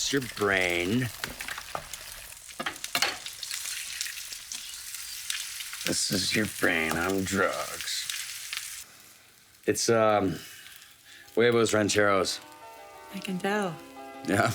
That's your brain. This is your brain on drugs. It's, Huevos, Rancheros. I can tell. Yeah.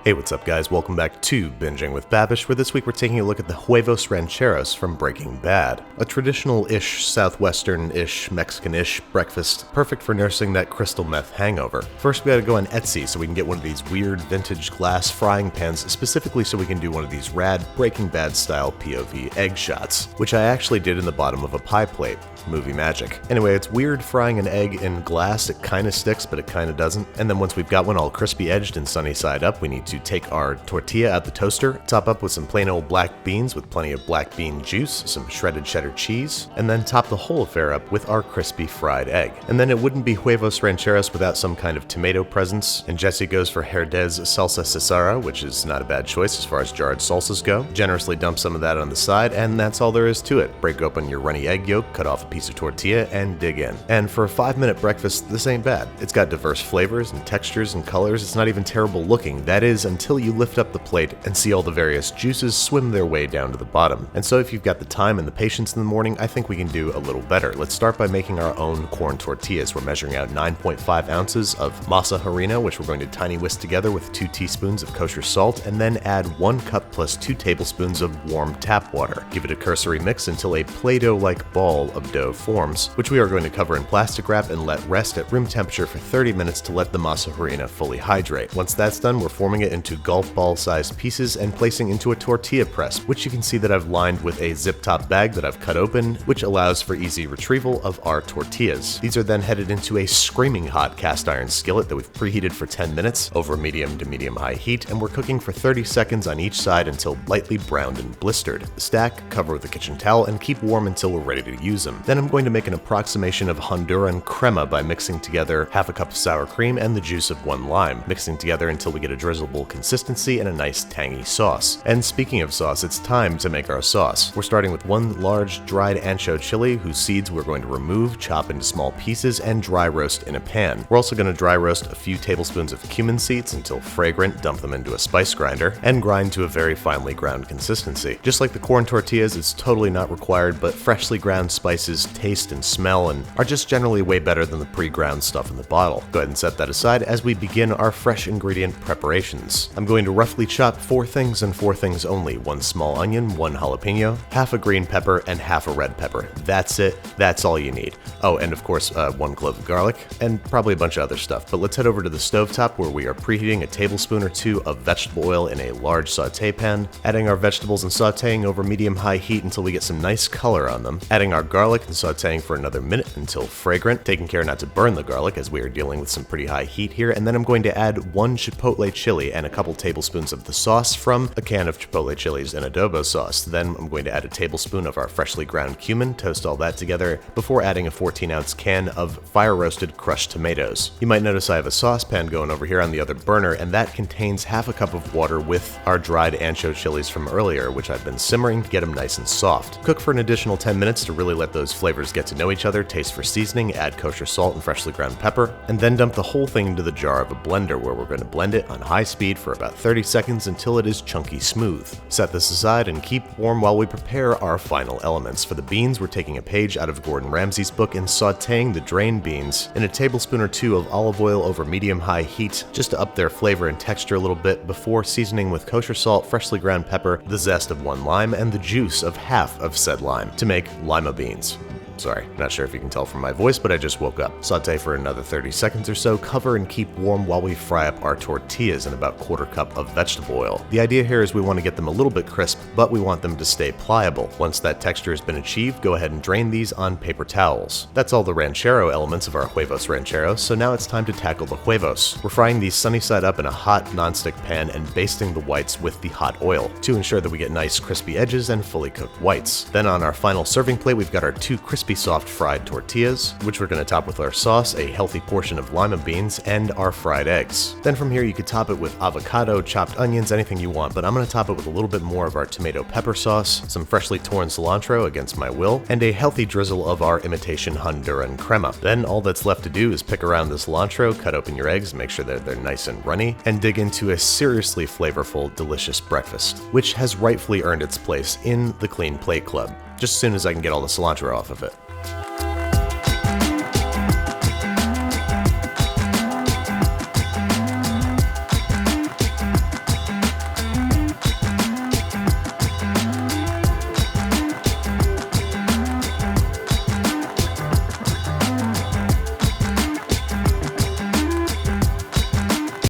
Hey, what's up guys? Welcome back to Binging with Babish, where this week we're taking a look at the Huevos Rancheros from Breaking Bad. A traditional-ish, southwestern-ish, Mexican-ish breakfast, perfect for nursing that crystal meth hangover. First we gotta go on Etsy so we can get one of these weird vintage glass frying pans, specifically so we can do one of these rad Breaking Bad style POV egg shots, which I actually did in the bottom of a pie plate. Movie magic. Anyway, it's weird frying an egg in glass. It kinda sticks, but it kinda doesn't. And then once we've got one all crispy edged and sunny side up, we need to take our tortilla out the toaster, top up with some plain old black beans with plenty of black bean juice, some shredded cheddar cheese, and then top the whole affair up with our crispy fried egg. And then it wouldn't be Huevos Rancheros without some kind of tomato presence, and Jesse goes for Herdez salsa Cesara, which is not a bad choice as far as jarred salsas go. Generously dump some of that on the side, and that's all there is to it. Break open your runny egg yolk, cut off a piece of tortilla, and dig in. And for a 5-minute breakfast, this ain't bad. It's got diverse flavors and textures and colors. It's not even terrible looking. That is, until you lift up the plate and see all the various juices swim their way down to the bottom. And so if you've got the time and the patience in the morning, I think we can do a little better. Let's start by making our own corn tortillas. We're measuring out 9.5 ounces of masa harina, which we're going to tiny whisk together with 2 teaspoons of kosher salt, and then add 1 cup plus 2 tablespoons of warm tap water. Give it a cursory mix until a Play-Doh-like ball of dough forms, which we are going to cover in plastic wrap and let rest at room temperature for 30 minutes to let the masa harina fully hydrate. Once that's done, we're forming it into golf ball sized pieces and placing into a tortilla press, which you can see that I've lined with a zip top bag that I've cut open, which allows for easy retrieval of our tortillas. These are then headed into a screaming hot cast iron skillet that we've preheated for 10 minutes over medium to medium high heat, and we're cooking for 30 seconds on each side until lightly browned and blistered. Stack, cover with a kitchen towel, and keep warm until we're ready to use them. Then I'm going to make an approximation of Honduran crema by mixing together half a cup of sour cream and the juice of 1 lime, mixing together until we get a drizzleable consistency and a nice tangy sauce. And speaking of sauce, it's time to make our sauce. We're starting with 1 large dried ancho chili, whose seeds we're going to remove, chop into small pieces, and dry roast in a pan. We're also going to dry roast a few tablespoons of cumin seeds until fragrant, dump them into a spice grinder, and grind to a very finely ground consistency. Just like the corn tortillas, it's totally not required, but freshly ground spices taste and smell and are just generally way better than the pre-ground stuff in the bottle. Go ahead and set that aside as we begin our fresh ingredient preparations. I'm going to roughly chop 4 things and 4 things only: 1 small onion, 1 jalapeno, half a green pepper, and half a red pepper. That's it. That's all you need. Oh, and of course, 1 clove of garlic, and probably a bunch of other stuff. But let's head over to the stovetop where we are preheating a tablespoon or 2 of vegetable oil in a large saute pan, adding our vegetables and sauteing over medium-high heat until we get some nice color on them, adding our garlic and sauteing for another minute until fragrant, taking care not to burn the garlic as we are dealing with some pretty high heat here, and then I'm going to add 1 chipotle chili and a couple tablespoons of the sauce from a can of chipotle chilies and adobo sauce. Then I'm going to add a tablespoon of our freshly ground cumin, toast all that together before adding a 14-ounce can of fire-roasted crushed tomatoes. You might notice I have a saucepan going over here on the other burner, and that contains half a cup of water with our dried ancho chilies from earlier, which I've been simmering to get them nice and soft. Cook for an additional 10 minutes to really let those flavors get to know each other, taste for seasoning, add kosher salt and freshly ground pepper, and then dump the whole thing into the jar of a blender where we're going to blend it on high speed for about 30 seconds until it is chunky smooth. Set this aside and keep warm while we prepare our final elements. For the beans, we're taking a page out of Gordon Ramsay's book and sauteing the drained beans in a tablespoon or 2 of olive oil over medium-high heat just to up their flavor and texture a little bit before seasoning with kosher salt, freshly ground pepper, the zest of 1 lime, and the juice of half of said lime to make lima beans. Sorry, not sure if you can tell from my voice, but I just woke up. Saute for another 30 seconds or so, cover and keep warm while we fry up our tortillas in about 1/4 cup of vegetable oil. The idea here is we want to get them a little bit crisp, but we want them to stay pliable. Once that texture has been achieved, go ahead and drain these on paper towels. That's all the ranchero elements of our Huevos Rancheros, so now it's time to tackle the huevos. We're frying these sunny side up in a hot nonstick pan and basting the whites with the hot oil to ensure that we get nice crispy edges and fully cooked whites. Then on our final serving plate, we've got our 2 crispy crispy soft fried tortillas, which we're going to top with our sauce, a healthy portion of lima beans, and our fried eggs. Then from here you could top it with avocado, chopped onions, anything you want, but I'm going to top it with a little bit more of our tomato pepper sauce, some freshly torn cilantro against my will, and a healthy drizzle of our imitation Honduran crema. Then all that's left to do is pick around the cilantro, cut open your eggs, make sure that they're nice and runny, and dig into a seriously flavorful, delicious breakfast, which has rightfully earned its place in the Clean Plate Club, just as soon as I can get all the cilantro off of it.